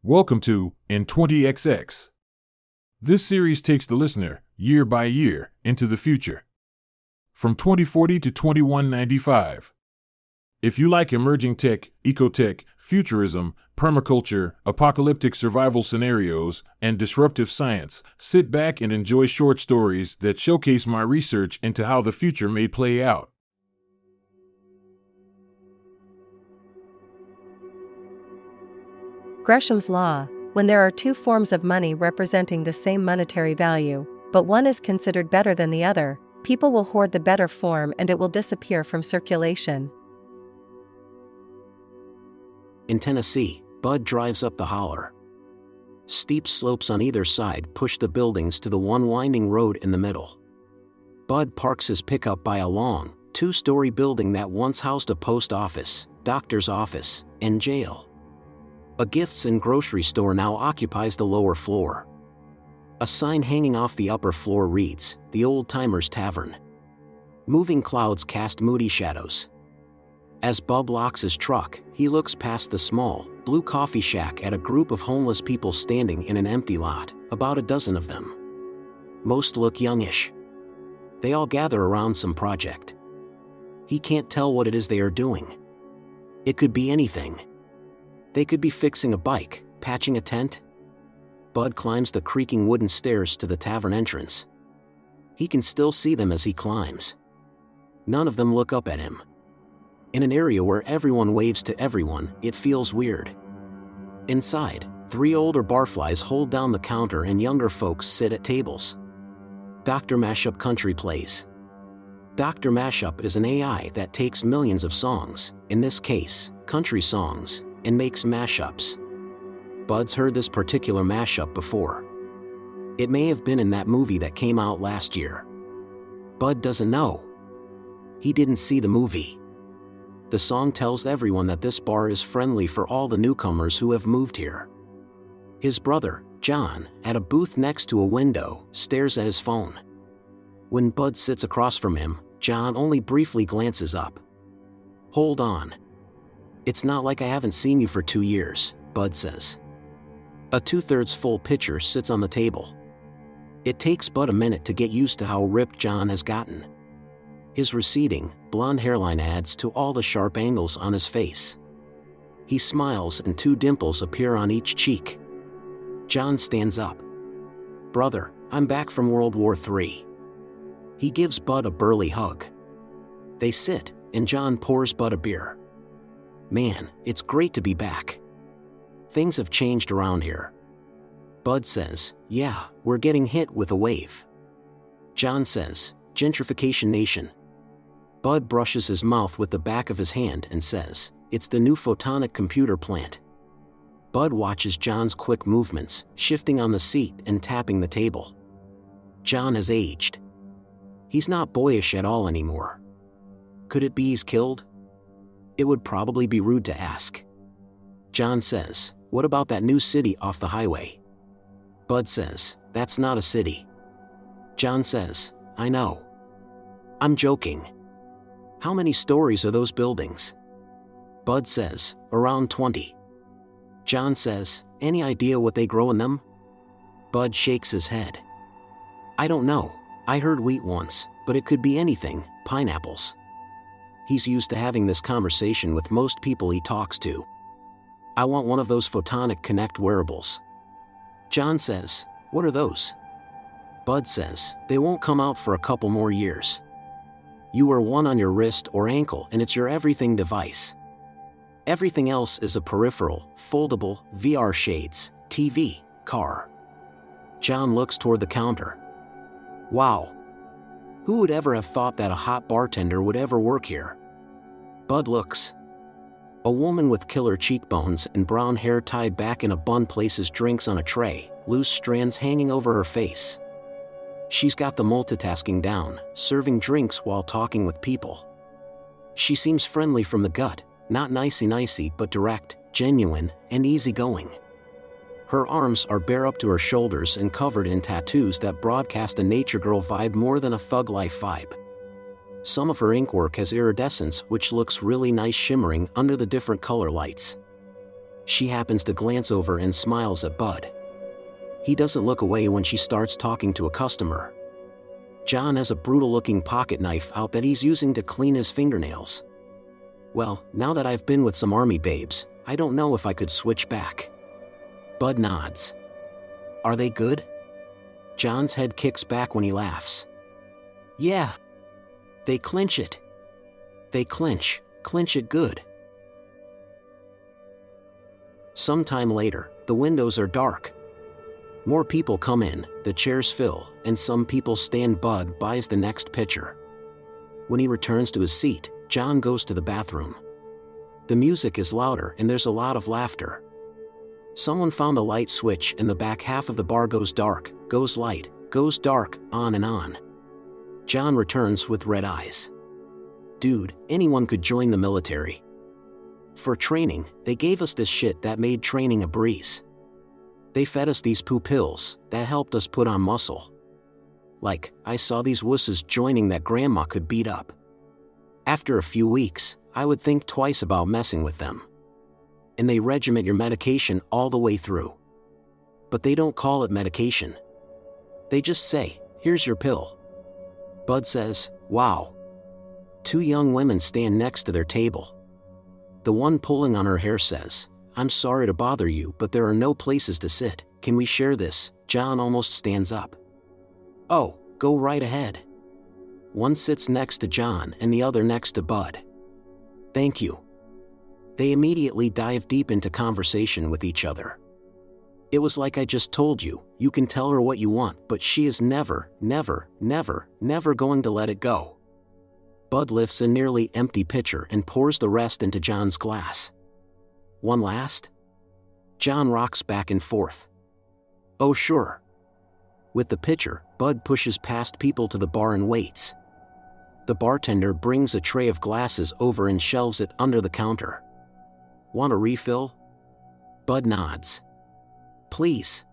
Welcome to In 20XX. This series takes the listener, year by year, into the future. From 2040 to 2195. If you like emerging tech, ecotech, futurism, permaculture, apocalyptic survival scenarios, and disruptive science, sit back and enjoy short stories that showcase my research into how the future may play out. Gresham's law: when there are two forms of money representing the same monetary value, but one is considered better than the other, people will hoard the better form and it will disappear from circulation. In Tennessee, Bud drives up the holler. Steep slopes on either side push the buildings to the one winding road in the middle. Bud parks his pickup by a long, two-story building that once housed a post office, doctor's office, and jail. A gifts and grocery store now occupies the lower floor. A sign hanging off the upper floor reads, "The Old Timers Tavern." Moving clouds cast moody shadows. As Bub locks his truck, he looks past the small, blue coffee shack at a group of homeless people standing in an empty lot, about a dozen of them. Most look youngish. They all gather around some project. He can't tell what it is they are doing. It could be anything. They could be fixing a bike, patching a tent. Bud climbs the creaking wooden stairs to the tavern entrance. He can still see them as he climbs. None of them look up at him. In an area where everyone waves to everyone, it feels weird. Inside, three older barflies hold down the counter and younger folks sit at tables. Dr. Mashup Country plays. Dr. Mashup is an AI that takes millions of songs, in this case, country songs, and makes mashups. Bud's heard this particular mashup before. It may have been in that movie that came out last year. Bud doesn't know. He didn't see the movie. The song tells everyone that this bar is friendly for all the newcomers who have moved here. His brother, John, at a booth next to a window, stares at his phone. When Bud sits across from him, John only briefly glances up. "Hold on. It's not like I haven't seen you for 2 years," Bud says. A 2/3 full pitcher sits on the table. It takes Bud a minute to get used to how ripped John has gotten. His receding, blonde hairline adds to all the sharp angles on his face. He smiles and 2 dimples appear on each cheek. John stands up. "Brother, I'm back from World War III." He gives Bud a burly hug. They sit, and John pours Bud a beer. "Man, it's great to be back. Things have changed around here." Bud says, "Yeah, we're getting hit with a wave." John says, "Gentrification nation." Bud brushes his mouth with the back of his hand and says, "It's the new photonic computer plant." Bud watches John's quick movements, shifting on the seat and tapping the table. John has aged. He's not boyish at all anymore. Could it be he's killed? It would probably be rude to ask. John says, "What about that new city off the highway?" Bud says, "That's not a city." John says, "I know. I'm joking. How many stories are those buildings?" Bud says, "Around 20. John says, "Any idea what they grow in them?" Bud shakes his head. "I don't know. I heard wheat once, but it could be anything, pineapples." He's used to having this conversation with most people he talks to. "I want one of those Photonic Connect wearables." John says, "What are those?" Bud says, "They won't come out for a couple more years. You wear one on your wrist or ankle and it's your everything device. Everything else is a peripheral, foldable, VR shades, TV, car." John looks toward the counter. "Wow. Who would ever have thought that a hot bartender would ever work here?" Bud looks. A woman with killer cheekbones and brown hair tied back in a bun places drinks on a tray, loose strands hanging over her face. She's got the multitasking down, serving drinks while talking with people. She seems friendly from the gut, not nicey-nicey but direct, genuine, and easygoing. Her arms are bare up to her shoulders and covered in tattoos that broadcast a nature girl vibe more than a thug life vibe. Some of her inkwork has iridescence which looks really nice shimmering under the different color lights. She happens to glance over and smiles at Bud. He doesn't look away when she starts talking to a customer. John has a brutal-looking pocket knife out that he's using to clean his fingernails. Well, now that I've been with some army babes, I don't know if I could switch back. Bud nods. Are they good? John's head kicks back when he laughs. Yeah. They clinch it. They clinch it good. Sometime later, the windows are dark. More people come in, the chairs fill, and some people stand. Bud buys the next pitcher. When he returns to his seat, John goes to the bathroom. The music is louder and there's a lot of laughter. Someone found a light switch and the back half of the bar goes dark, goes light, goes dark, on and on. John returns with red eyes. Dude, anyone could join the military. For training, they gave us this shit that made training a breeze. They fed us these poo pills that helped us put on muscle. Like, I saw these wusses joining that grandma could beat up. After a few weeks, I would think twice about messing with them. And they regiment your medication all the way through. But they don't call it medication. They just say, here's your pill. Bud says, wow. Two young women stand next to their table. The one pulling on her hair says, I'm sorry to bother you, but there are no places to sit. Can we share this? John almost stands up. Oh, go right ahead. One sits next to John and the other next to Bud. Thank you. They immediately dive deep into conversation with each other. It was like I just told you, you can tell her what you want, but she is never, never, never, never going to let it go. Bud lifts a nearly empty pitcher and pours the rest into John's glass. One last? John rocks back and forth. Oh sure. With the pitcher, Bud pushes past people to the bar and waits. The bartender brings a tray of glasses over and shelves it under the counter. Want a refill? Bud nods. Please.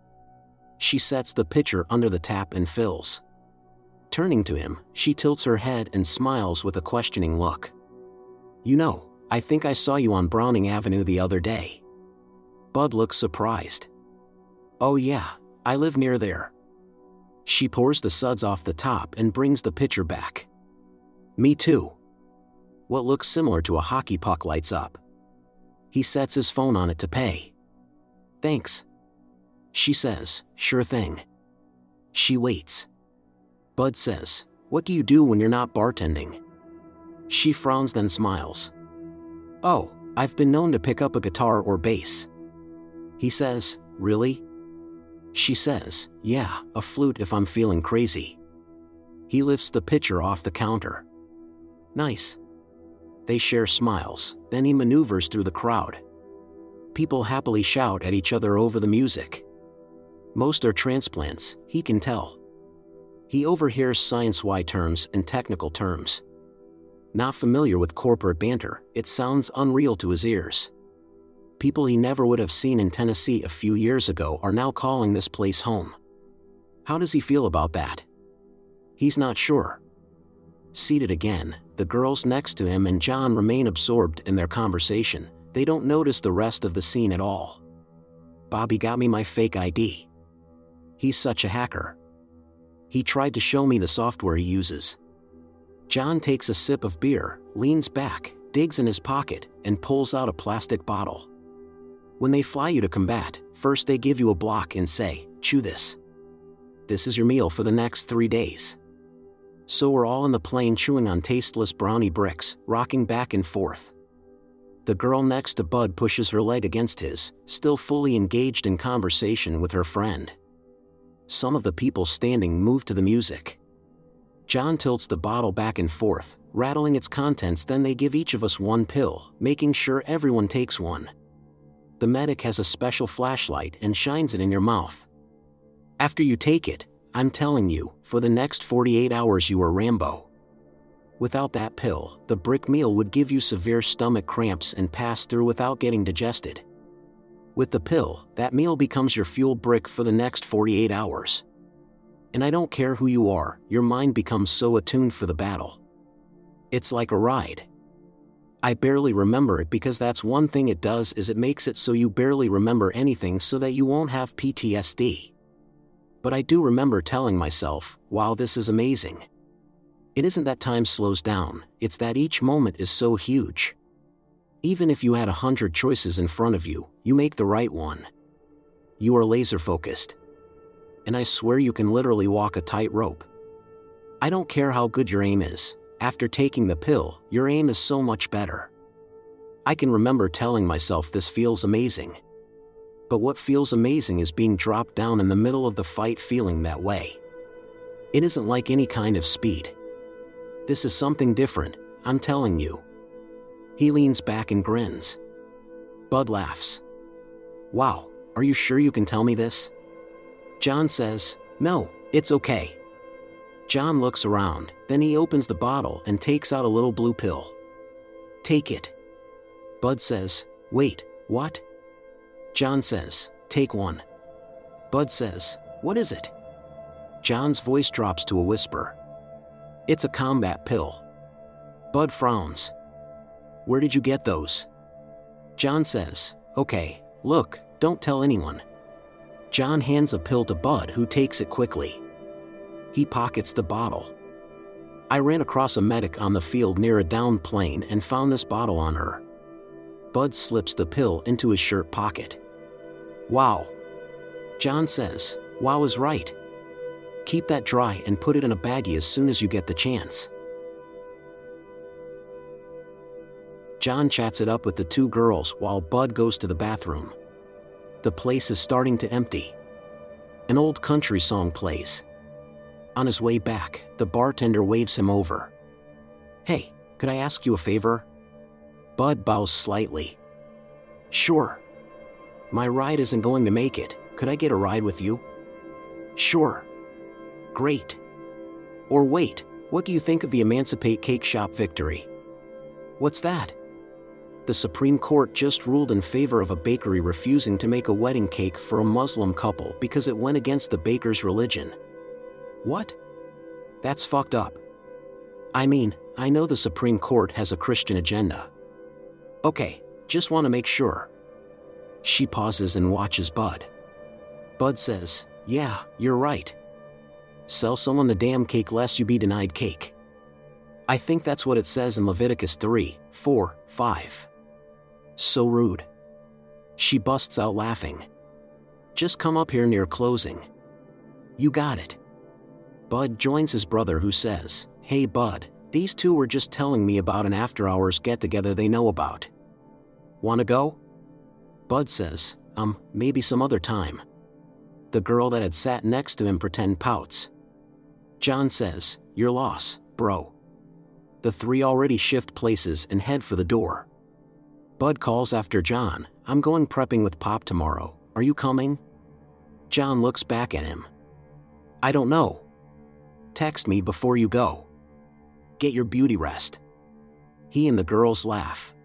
She sets the pitcher under the tap and fills. Turning to him, she tilts her head and smiles with a questioning look. You know, I think I saw you on Browning Avenue the other day. Bud looks surprised. Oh yeah, I live near there. She pours the suds off the top and brings the pitcher back. Me too. What looks similar to a hockey puck lights up. He sets his phone on it to pay. Thanks. She says, sure thing. She waits. Bud says, what do you do when you're not bartending? She frowns then smiles. Oh, I've been known to pick up a guitar or bass. He says, really? She says, yeah, a flute if I'm feeling crazy. He lifts the pitcher off the counter. Nice. They share smiles, then he maneuvers through the crowd. People happily shout at each other over the music. Most are transplants, he can tell. He overhears science-y terms and technical terms. Not familiar with corporate banter, it sounds unreal to his ears. People he never would have seen in Tennessee a few years ago are now calling this place home. How does he feel about that? He's not sure. Seated again, the girls next to him and John remain absorbed in their conversation. They don't notice the rest of the scene at all. Bobby got me my fake ID. He's such a hacker. He tried to show me the software he uses. John takes a sip of beer, leans back, digs in his pocket, and pulls out a plastic bottle. When they fly you to combat, first they give you a block and say, chew this. This is your meal for the next 3 days. So we're all in the plane chewing on tasteless brownie bricks, rocking back and forth. The girl next to Bud pushes her leg against his, still fully engaged in conversation with her friend. Some of the people standing move to the music. John tilts the bottle back and forth, rattling its contents, then they give each of us one pill, making sure everyone takes one. The medic has a special flashlight and shines it in your mouth. After you take it, I'm telling you, for the next 48 hours you are Rambo. Without that pill, the brick meal would give you severe stomach cramps and pass through without getting digested. With the pill, that meal becomes your fuel brick for the next 48 hours. And I don't care who you are, your mind becomes so attuned for the battle. It's like a ride. I barely remember it because that's one thing it does is it makes it so you barely remember anything so that you won't have PTSD. But I do remember telling myself, wow, this is amazing. It isn't that time slows down, it's that each moment is so huge. Even if you had 100 choices in front of you, you make the right one. You are laser focused. And I swear you can literally walk a tightrope. I don't care how good your aim is, after taking the pill, your aim is so much better. I can remember telling myself this feels amazing. But what feels amazing is being dropped down in the middle of the fight feeling that way. It isn't like any kind of speed. This is something different, I'm telling you. He leans back and grins. Bud laughs. Wow, are you sure you can tell me this? John says, no, it's okay. John looks around, then he opens the bottle and takes out a little blue pill. Take it. Bud says, wait, what? John says, take one. Bud says, what is it? John's voice drops to a whisper. It's a combat pill. Bud frowns. Where did you get those? John says, okay, look, don't tell anyone. John hands a pill to Bud, who takes it quickly. He pockets the bottle. I ran across a medic on the field near a downed plane and found this bottle on her. Bud slips the pill into his shirt pocket. Wow. John says, wow is right. Keep that dry and put it in a baggie as soon as you get the chance. John chats it up with the two girls while Bud goes to the bathroom. The place is starting to empty. An old country song plays. On his way back, the bartender waves him over. Hey, could I ask you a favor? Bud bows slightly. Sure. My ride isn't going to make it, could I get a ride with you? Sure. Great. Or wait, what do you think of the Emancipate Cake Shop victory? What's that? The Supreme Court just ruled in favor of a bakery refusing to make a wedding cake for a Muslim couple because it went against the baker's religion. What? That's fucked up. I mean, I know the Supreme Court has a Christian agenda. Okay, just want to make sure. She pauses and watches Bud. Bud says, yeah, you're right. Sell someone the damn cake lest you be denied cake. I think that's what it says in Leviticus 3, 4, 5. So rude. She busts out laughing. Just come up here near closing. You got it. Bud joins his brother, who says, hey Bud, these two were just telling me about an after-hours get-together they know about. Wanna go? Bud says, maybe some other time. The girl that had sat next to him pouts. John says, your loss, bro. The three already shift places and head for the door. Bud calls after John, I'm going prepping with Pop tomorrow, are you coming? John looks back at him. I don't know. Text me before you go. Get your beauty rest. He and the girls laugh.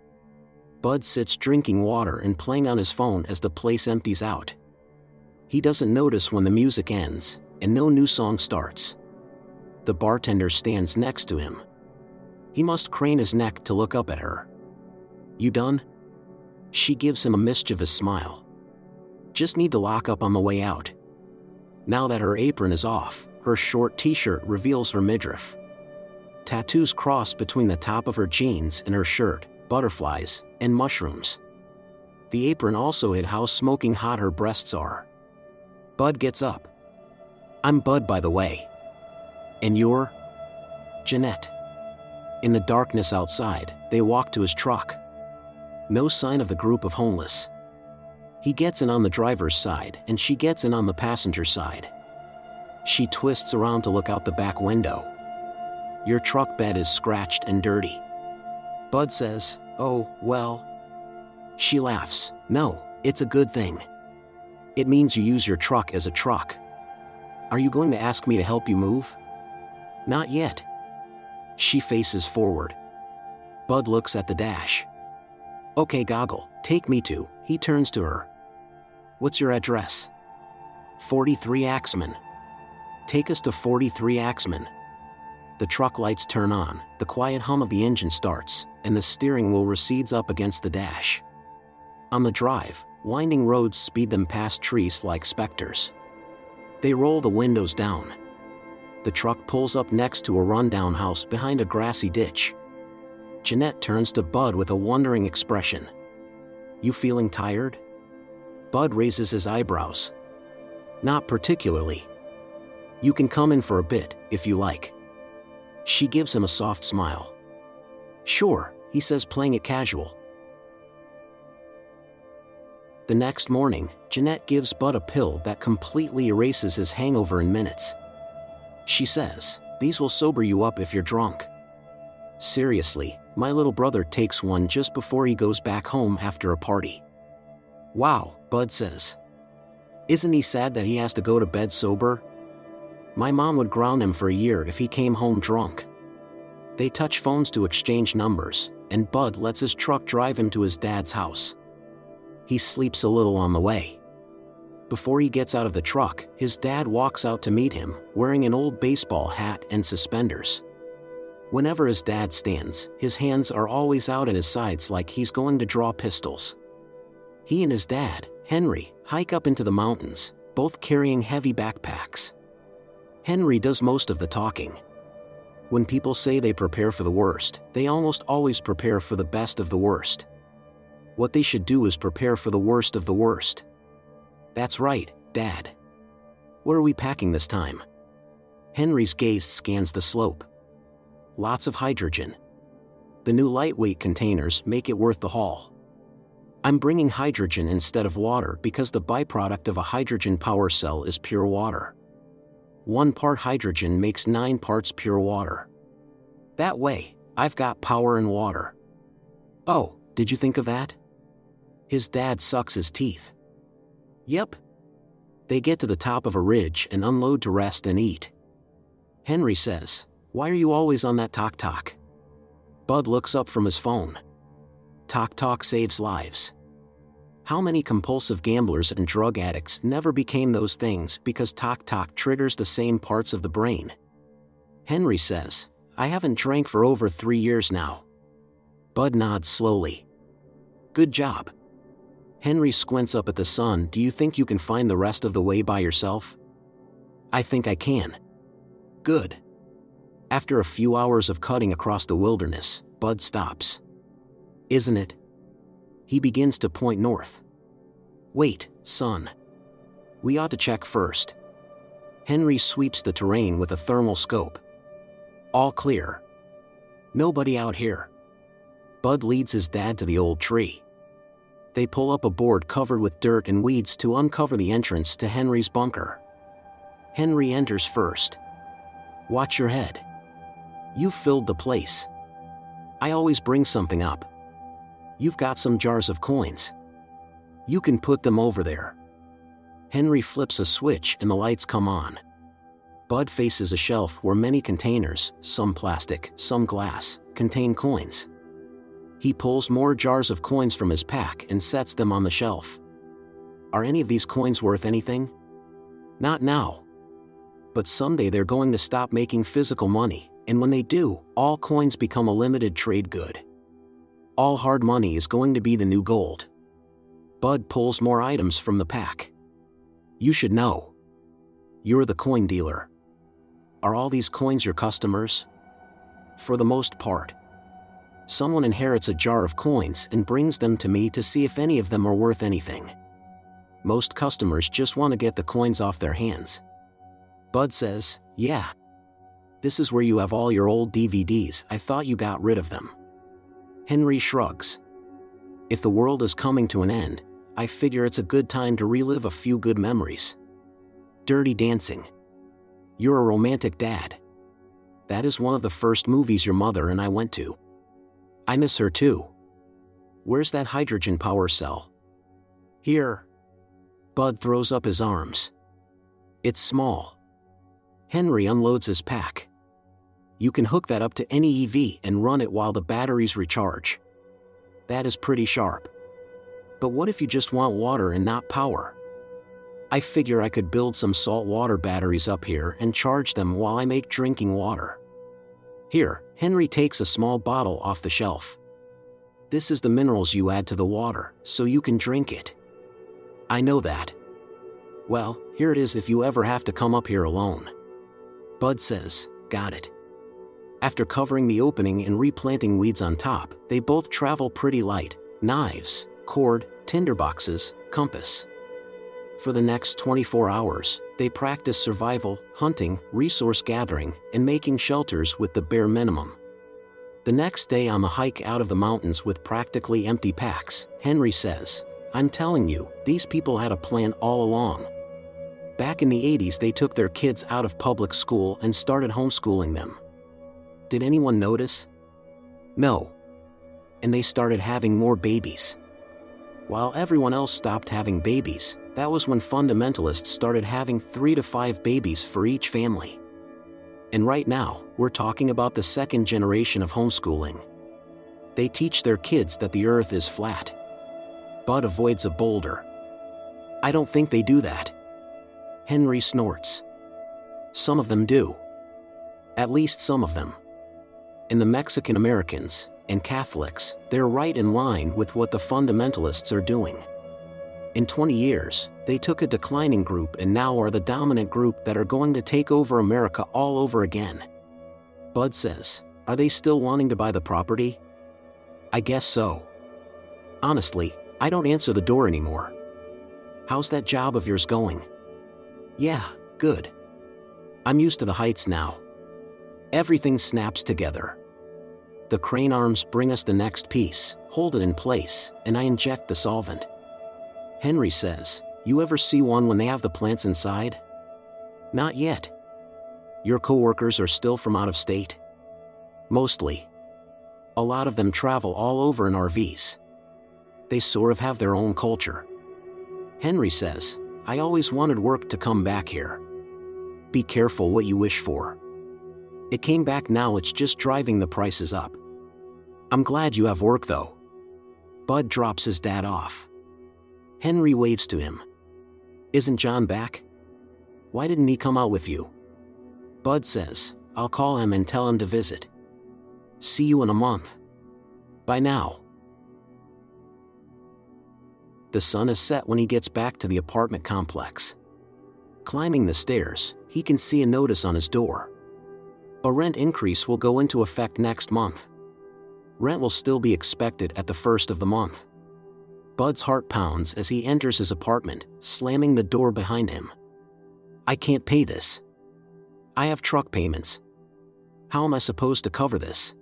Bud sits drinking water and playing on his phone as the place empties out. He doesn't notice when the music ends, and no new song starts. The bartender stands next to him. He must crane his neck to look up at her. You done? She gives him a mischievous smile. Just need to lock up on the way out. Now that her apron is off, her short t-shirt reveals her midriff. Tattoos cross between the top of her jeans and her shirt, butterflies, and mushrooms. The apron also hid how smoking hot her breasts are. Bud gets up. I'm Bud, by the way. And you're? Jeanette. In the darkness outside, they walk to his truck. No sign of the group of homeless. He gets in on the driver's side and she gets in on the passenger side. She twists around to look out the back window. Your truck bed is scratched and dirty. Bud says, oh, well. She laughs. No, it's a good thing. It means you use your truck as a truck. Are you going to ask me to help you move? Not yet. She faces forward. Bud looks at the dash. Okay, Goggle, take me to, he turns to her. What's your address? 43 Axeman. Take us to 43 Axeman. The truck lights turn on, the quiet hum of the engine starts, and the steering wheel recedes up against the dash. On the drive, winding roads speed them past trees like specters. They roll the windows down. The truck pulls up next to a rundown house behind a grassy ditch. Jeanette turns to Bud with a wondering expression. "You feeling tired?" Bud raises his eyebrows. "Not particularly. You can come in for a bit, if you like." She gives him a soft smile. "Sure," he says, playing it casual. The next morning, Jeanette gives Bud a pill that completely erases his hangover in minutes. She says, "These will sober you up if you're drunk." "Seriously, my little brother takes one just before he goes back home after a party." "Wow," Bud says. "Isn't he sad that he has to go to bed sober? My mom would ground him for a year if he came home drunk." They touch phones to exchange numbers, and Bud lets his truck drive him to his dad's house. He sleeps a little on the way. Before he gets out of the truck, his dad walks out to meet him, wearing an old baseball hat and suspenders. Whenever his dad stands, his hands are always out at his sides like he's going to draw pistols. He and his dad, Henry, hike up into the mountains, both carrying heavy backpacks. Henry does most of the talking. When people say they prepare for the worst, they almost always prepare for the best of the worst. What they should do is prepare for the worst of the worst. "That's right, Dad. What are we packing this time?" Henry's gaze scans the slope. "Lots of hydrogen. The new lightweight containers make it worth the haul. I'm bringing hydrogen instead of water because the byproduct of a hydrogen power cell is pure water. 1 part hydrogen makes 9 parts pure water. That way, I've got power and water." "Oh, did you think of that?" His dad sucks his teeth. "Yep." They get to the top of a ridge and unload to rest and eat. Henry says, "Why are you always on that tok-tok?" Bud looks up from his phone. Tok-tok saves lives. How many compulsive gamblers and drug addicts never became those things because tok-tok triggers the same parts of the brain? Henry says, "I haven't drank for over 3 years now." Bud nods slowly. "Good job." Henry squints up at the sun. "Do you think you can find the rest of the way by yourself?" "I think I can." "Good." After a few hours of cutting across the wilderness, Bud stops. "Isn't it?" He begins to point north. "Wait, son. We ought to check first." Henry sweeps the terrain with a thermal scope. "All clear. Nobody out here." Bud leads his dad to the old tree. They pull up a board covered with dirt and weeds to uncover the entrance to Henry's bunker. Henry enters first. "Watch your head. You've filled the place. I always bring something up. You've got some jars of coins. You can put them over there." Henry flips a switch and the lights come on. Bud faces a shelf where many containers, some plastic, some glass, contain coins. He pulls more jars of coins from his pack and sets them on the shelf. "Are any of these coins worth anything?" "Not now. But someday they're going to stop making physical money, and when they do, all coins become a limited trade good. All hard money is going to be the new gold." Bud pulls more items from the pack. "You should know. You're the coin dealer. Are all these coins your customers?" "For the most part. Someone inherits a jar of coins and brings them to me to see if any of them are worth anything. Most customers just want to get the coins off their hands." Bud says, "Yeah. This is where you have all your old DVDs. I thought you got rid of them." Henry shrugs. "If the world is coming to an end, I figure it's a good time to relive a few good memories. Dirty Dancing. You're a romantic dad. That is one of the first movies your mother and I went to. I miss her too. Where's that hydrogen power cell?" "Here." Bud throws up his arms. "It's small." Henry unloads his pack. "You can hook that up to any EV and run it while the batteries recharge. That is pretty sharp. But what if you just want water and not power? I figure I could build some salt water batteries up here and charge them while I make drinking water." Here, Henry takes a small bottle off the shelf. This is the minerals you add to the water, so you can drink it. I know that. Well, here it is if you ever have to come up here alone. Bud says, got it. After covering the opening and replanting weeds on top, they both travel pretty light: knives, cord, tinderboxes, compass. For the next 24 hours, they practice survival, hunting, resource gathering, and making shelters with the bare minimum. The next day on the hike out of the mountains with practically empty packs, Henry says, I'm telling you, these people had a plan all along. Back in the 80s they took their kids out of public school and started homeschooling them. Did anyone notice? No. And they started having more babies. While everyone else stopped having babies, that was when fundamentalists started having 3 to 5 babies for each family. And right now, we're talking about the second generation of homeschooling. They teach their kids that the earth is flat. Bud avoids a boulder. I don't think they do that. Henry snorts. Some of them do. At least some of them. And the Mexican Americans and Catholics, they're right in line with what the fundamentalists are doing. In 20 years, they took a declining group and now are the dominant group that are going to take over America all over again. Bud says, are they still wanting to buy the property? I guess so. Honestly, I don't answer the door anymore. How's that job of yours going? Yeah, good. I'm used to the heights now. Everything snaps together. The crane arms bring us the next piece, hold it in place, and I inject the solvent. Henry says, you ever see one when they have the plants inside? Not yet. Your coworkers are still from out of state? Mostly. A lot of them travel all over in RVs. They sort of have their own culture. Henry says, I always wanted work to come back here. Be careful what you wish for. It came back, now it's just driving the prices up. I'm glad you have work though. Bud drops his dad off. Henry waves to him. Isn't John back? Why didn't he come out with you? Bud says, I'll call him and tell him to visit. See you in a month. Bye now. The sun is set when he gets back to the apartment complex. Climbing the stairs, he can see a notice on his door. A rent increase will go into effect next month. Rent will still be expected at the first of the month. Bud's heart pounds as he enters his apartment, slamming the door behind him. I can't pay this. I have truck payments. How am I supposed to cover this?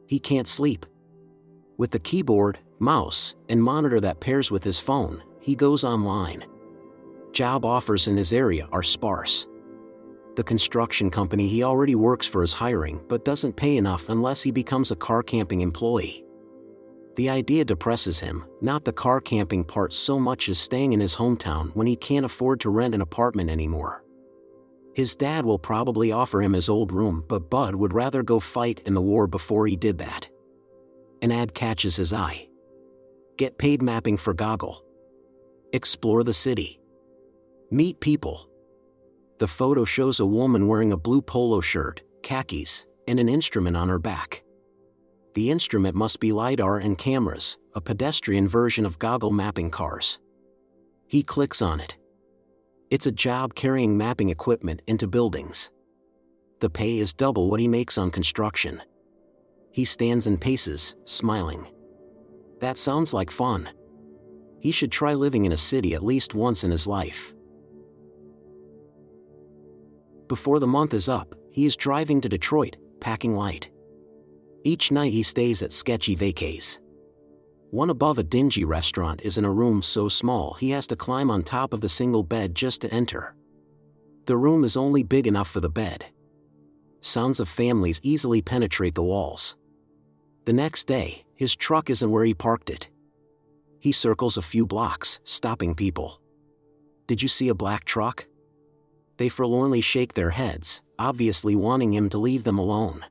He can't sleep. With the keyboard, mouse, and monitor that pairs with his phone, he goes online. Job offers in his area are sparse. The construction company he already works for is hiring but doesn't pay enough unless he becomes a car camping employee. The idea depresses him, not the car camping part so much as staying in his hometown when he can't afford to rent an apartment anymore. His dad will probably offer him his old room, but Bud would rather go fight in the war before he did that. An ad catches his eye. Get paid mapping for Goggle. Explore the city. Meet people. The photo shows a woman wearing a blue polo shirt, khakis, and an instrument on her back. The instrument must be LiDAR and cameras, a pedestrian version of Goggle mapping cars. He clicks on it. It's a job carrying mapping equipment into buildings. The pay is double what he makes on construction. He stands and paces, smiling. That sounds like fun. He should try living in a city at least once in his life. Before the month is up, he is driving to Detroit, packing light. Each night he stays at sketchy vacays. One above a dingy restaurant is in a room so small he has to climb on top of the single bed just to enter. The room is only big enough for the bed. Sounds of families easily penetrate the walls. The next day, his truck isn't where he parked it. He circles a few blocks, stopping people. Did you see a black truck? They forlornly shake their heads, obviously wanting him to leave them alone.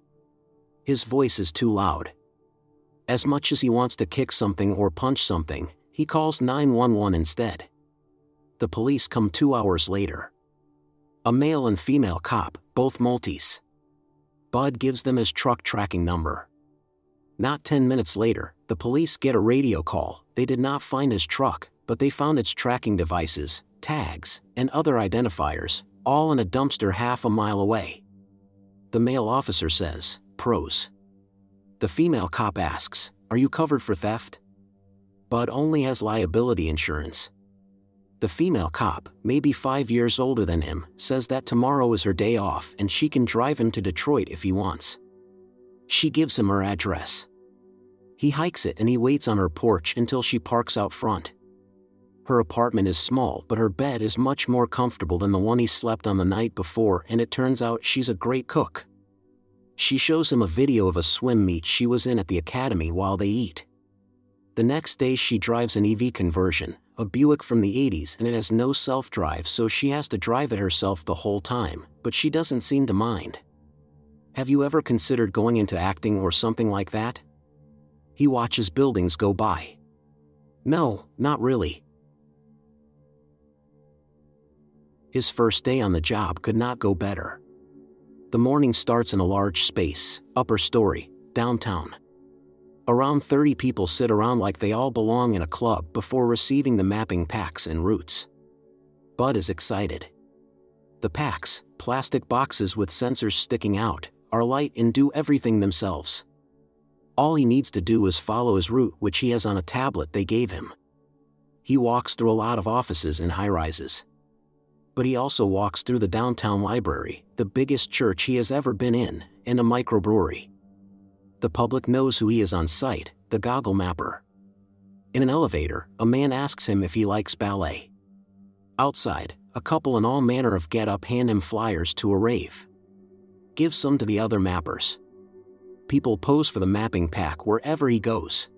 His voice is too loud. As much as he wants to kick something or punch something, he calls 911 instead. The police come 2 hours later. A male and female cop, both Maltese. Bud gives them his truck tracking number. Not 10 minutes later, the police get a radio call. They did not find his truck, but they found its tracking devices, tags, and other identifiers, all in a dumpster half a mile away. The male officer says, "Pros." The female cop asks, "Are you covered for theft?" Bud only has liability insurance. The female cop, maybe 5 years older than him, says that tomorrow is her day off and she can drive him to Detroit if he wants. She gives him her address. He hikes it and he waits on her porch until she parks out front. Her apartment is small, but her bed is much more comfortable than the one he slept on the night before, and it turns out she's a great cook. She shows him a video of a swim meet she was in at the academy while they eat. The next day she drives an EV conversion, a Buick from the 80s, and it has no self-drive, so she has to drive it herself the whole time, but she doesn't seem to mind. Have you ever considered going into acting or something like that? He watches buildings go by. No, not really. His first day on the job could not go better. The morning starts in a large space, upper story, downtown. Around 30 people sit around like they all belong in a club before receiving the mapping packs and routes. Bud is excited. The packs, plastic boxes with sensors sticking out, are light and do everything themselves. All he needs to do is follow his route, which he has on a tablet they gave him. He walks through a lot of offices and high-rises. But he also walks through the downtown library, the biggest church he has ever been in, and a microbrewery. The public knows who he is on site, the goggle mapper. In an elevator, a man asks him if he likes ballet. Outside, a couple in all manner of get-up hand him flyers to a rave. Gives some to the other mappers. People pose for the mapping pack wherever he goes.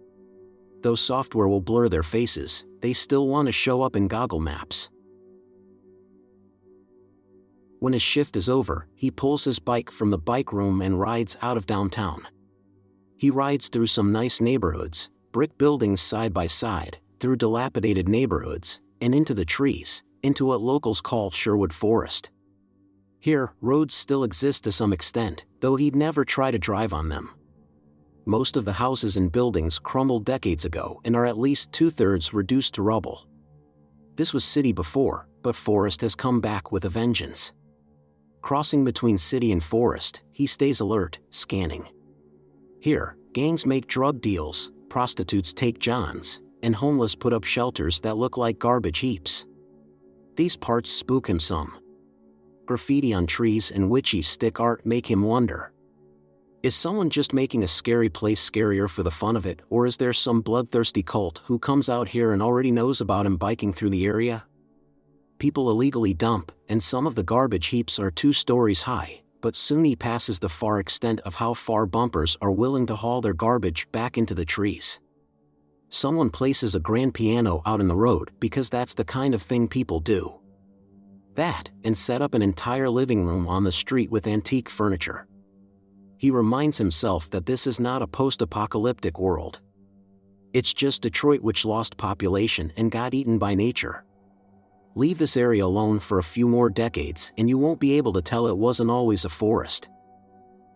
Though software will blur their faces, they still want to show up in goggle maps. When his shift is over, he pulls his bike from the bike room and rides out of downtown. He rides through some nice neighborhoods, brick buildings side by side, through dilapidated neighborhoods, and into the trees, into what locals call Sherwood Forest. Here, roads still exist to some extent, though he'd never try to drive on them. Most of the houses and buildings crumbled decades ago and are at least 2/3 reduced to rubble. This was city before, but forest has come back with a vengeance. Crossing between city and forest, he stays alert, scanning. Here, gangs make drug deals, prostitutes take johns, and homeless put up shelters that look like garbage heaps. These parts spook him some. Graffiti on trees and witchy stick art make him wonder. Is someone just making a scary place scarier for the fun of it, or is there some bloodthirsty cult who comes out here and already knows about him biking through the area? People illegally dump, and some of the garbage heaps are 2 stories high, but soon he passes the far extent of how far bumpers are willing to haul their garbage back into the trees. Someone places a grand piano out in the road because that's the kind of thing people do. That, and set up an entire living room on the street with antique furniture. He reminds himself that this is not a post-apocalyptic world. It's just Detroit, which lost population and got eaten by nature. Leave this area alone for a few more decades and you won't be able to tell it wasn't always a forest.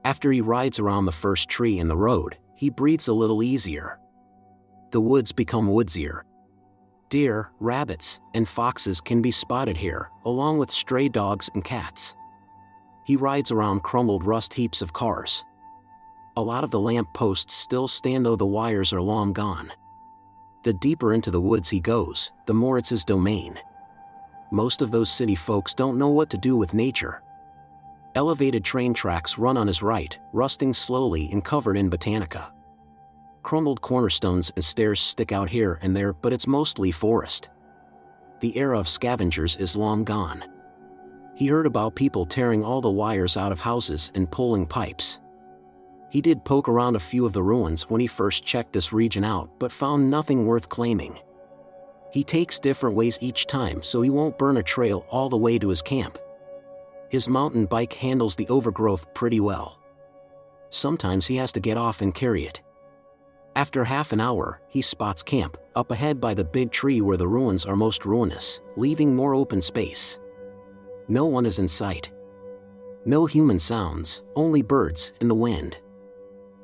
After he rides around the first tree in the road, he breathes a little easier. The woods become woodsier. Deer, rabbits, and foxes can be spotted here, along with stray dogs and cats. He rides around crumbled rust heaps of cars. A lot of the lamp posts still stand, though the wires are long gone. The deeper into the woods he goes, the more it's his domain. Most of those city folks don't know what to do with nature. Elevated train tracks run on his right, rusting slowly and covered in botanica. Crumbled cornerstones and stairs stick out here and there, but it's mostly forest. The era of scavengers is long gone. He heard about people tearing all the wires out of houses and pulling pipes. He did poke around a few of the ruins when he first checked this region out, but found nothing worth claiming. He takes different ways each time so he won't burn a trail all the way to his camp. His mountain bike handles the overgrowth pretty well. Sometimes he has to get off and carry it. After half an hour, he spots camp, up ahead by the big tree where the ruins are most ruinous, leaving more open space. No one is in sight. No human sounds, only birds and the wind.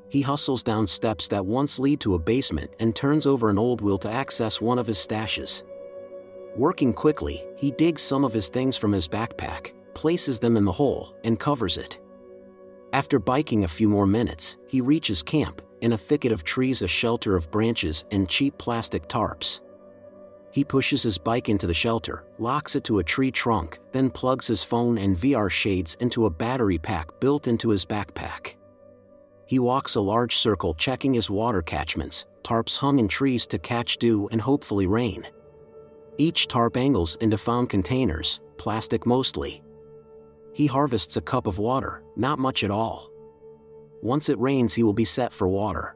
He hustles down steps that once lead to a basement and turns over an old wheel to access one of his stashes. Working quickly, he digs some of his things from his backpack, places them in the hole, and covers it. After biking a few more minutes, he reaches camp, in a thicket of trees, a shelter of branches and cheap plastic tarps. He pushes his bike into the shelter, locks it to a tree trunk, then plugs his phone and VR shades into a battery pack built into his backpack. He walks a large circle checking his water catchments, tarps hung in trees to catch dew and hopefully rain. Each tarp angles into found containers, plastic mostly. He harvests a cup of water, not much at all. Once it rains, he will be set for water.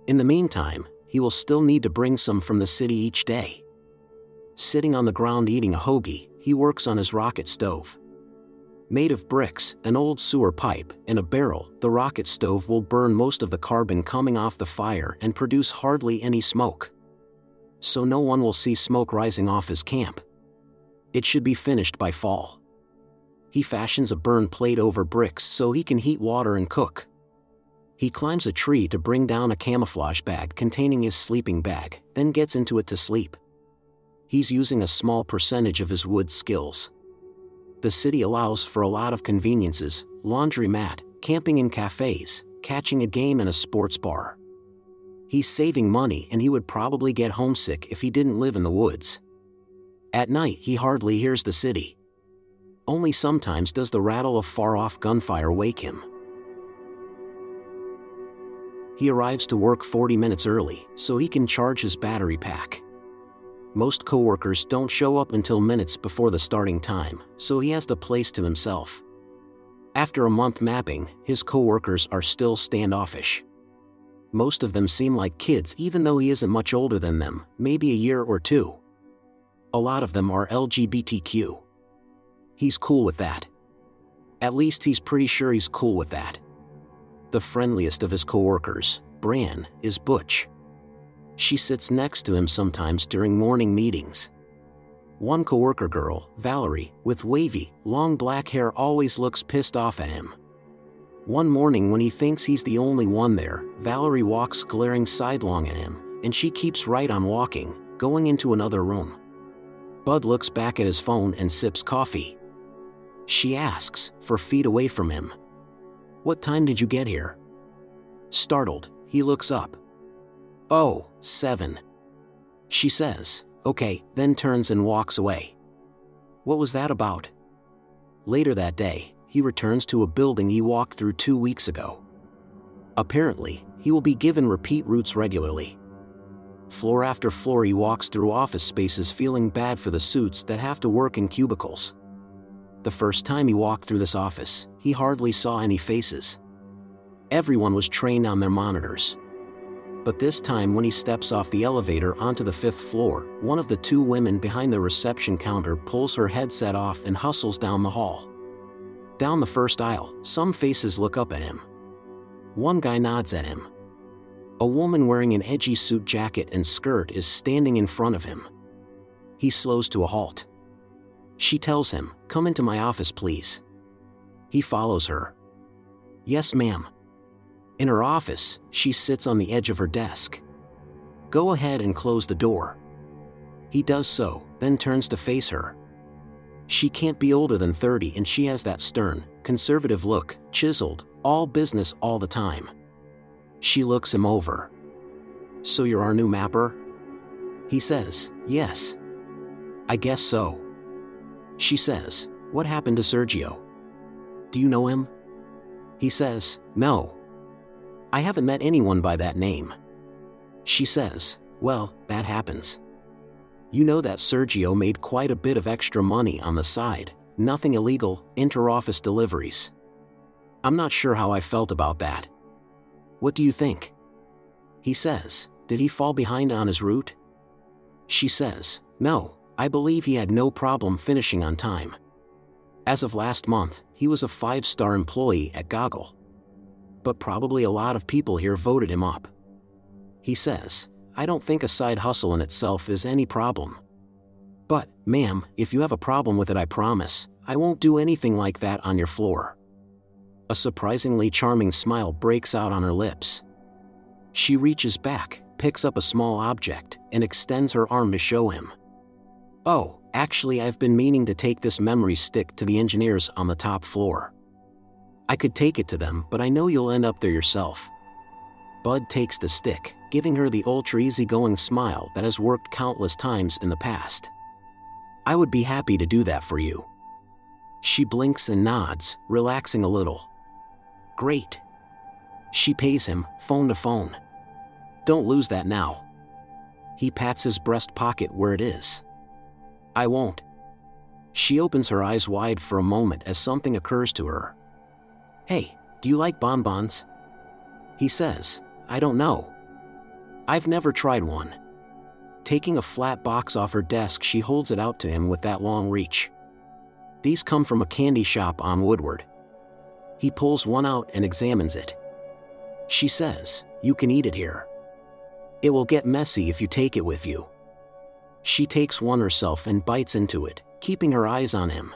In the meantime, he will still need to bring some from the city each day. Sitting on the ground eating a hoagie, he works on his rocket stove. Made of bricks, an old sewer pipe, and a barrel, the rocket stove will burn most of the carbon coming off the fire and produce hardly any smoke. So no one will see smoke rising off his camp. It should be finished by fall. He fashions a burn plate over bricks so he can heat water and cook. He climbs a tree to bring down a camouflage bag containing his sleeping bag, then gets into it to sleep. He's using a small percentage of his wood skills. The city allows for a lot of conveniences: laundromat, camping in cafes, catching a game in a sports bar. He's saving money, and he would probably get homesick if he didn't live in the woods. At night, he hardly hears the city. Only sometimes does the rattle of far-off gunfire wake him. He arrives to work 40 minutes early, so he can charge his battery pack. Most coworkers don't show up until minutes before the starting time, so he has the place to himself. After a month mapping, his coworkers are still standoffish. Most of them seem like kids, even though he isn't much older than them, maybe a year or two. A lot of them are LGBTQ. He's cool with that. At least he's pretty sure he's cool with that. The friendliest of his coworkers, Bran, is Butch. She sits next to him sometimes during morning meetings. One coworker girl, Valerie, with wavy, long black hair, always looks pissed off at him. One morning when he thinks he's the only one there, Valerie walks glaring sidelong at him, and she keeps right on walking, going into another room. Bud looks back at his phone and sips coffee. She asks, 4 feet away from him, "What time did you get here?" Startled, he looks up. "Oh, 7. She says, "Okay," then turns and walks away. What was that about? Later that day, he returns to a building he walked through 2 weeks ago. Apparently, he will be given repeat routes regularly. Floor after floor he walks through office spaces feeling bad for the suits that have to work in cubicles. The first time he walked through this office, he hardly saw any faces. Everyone was trained on their monitors. But this time when he steps off the elevator onto the 5th floor, one of the 2 women behind the reception counter pulls her headset off and hustles down the hall. Down the first aisle, some faces look up at him. One guy nods at him. A woman wearing an edgy suit jacket and skirt is standing in front of him. He slows to a halt. She tells him, "Come into my office, please." He follows her. "Yes, ma'am." In her office, she sits on the edge of her desk. "Go ahead and close the door." He does so, then turns to face her. She can't be older than 30 and she has that stern, conservative look, chiseled, all business all the time. She looks him over. "So you're our new mapper?" He says, "Yes. I guess so." She says, "What happened to Sergio? Do you know him?" He says, "No. I haven't met anyone by that name." She says, "Well, that happens. You know that Sergio made quite a bit of extra money on the side, nothing illegal, inter-office deliveries. I'm not sure how I felt about that. What do you think?" He says, "Did he fall behind on his route?" She says, "No, I believe he had no problem finishing on time. As of last month, he was a 5-star employee at Goggle. But probably a lot of people here voted him up." He says, "I don't think a side hustle in itself is any problem. But, ma'am, if you have a problem with it, I promise, I won't do anything like that on your floor." A surprisingly charming smile breaks out on her lips. She reaches back, picks up a small object, and extends her arm to show him. "Oh, actually, I've been meaning to take this memory stick to the engineers on the top floor. I could take it to them, but I know you'll end up there yourself." Bud takes the stick, giving her the ultra-easygoing smile that has worked countless times in the past. "I would be happy to do that for you." She blinks and nods, relaxing a little. "Great." She pays him, phone to phone. "Don't lose that now." He pats his breast pocket where it is. "I won't." She opens her eyes wide for a moment as something occurs to her. "Hey, do you like bonbons?" He says, "I don't know. I've never tried one." Taking a flat box off her desk, she holds it out to him with that long reach. "These come from a candy shop on Woodward." He pulls one out and examines it. She says, "You can eat it here. It will get messy if you take it with you." She takes one herself and bites into it, keeping her eyes on him.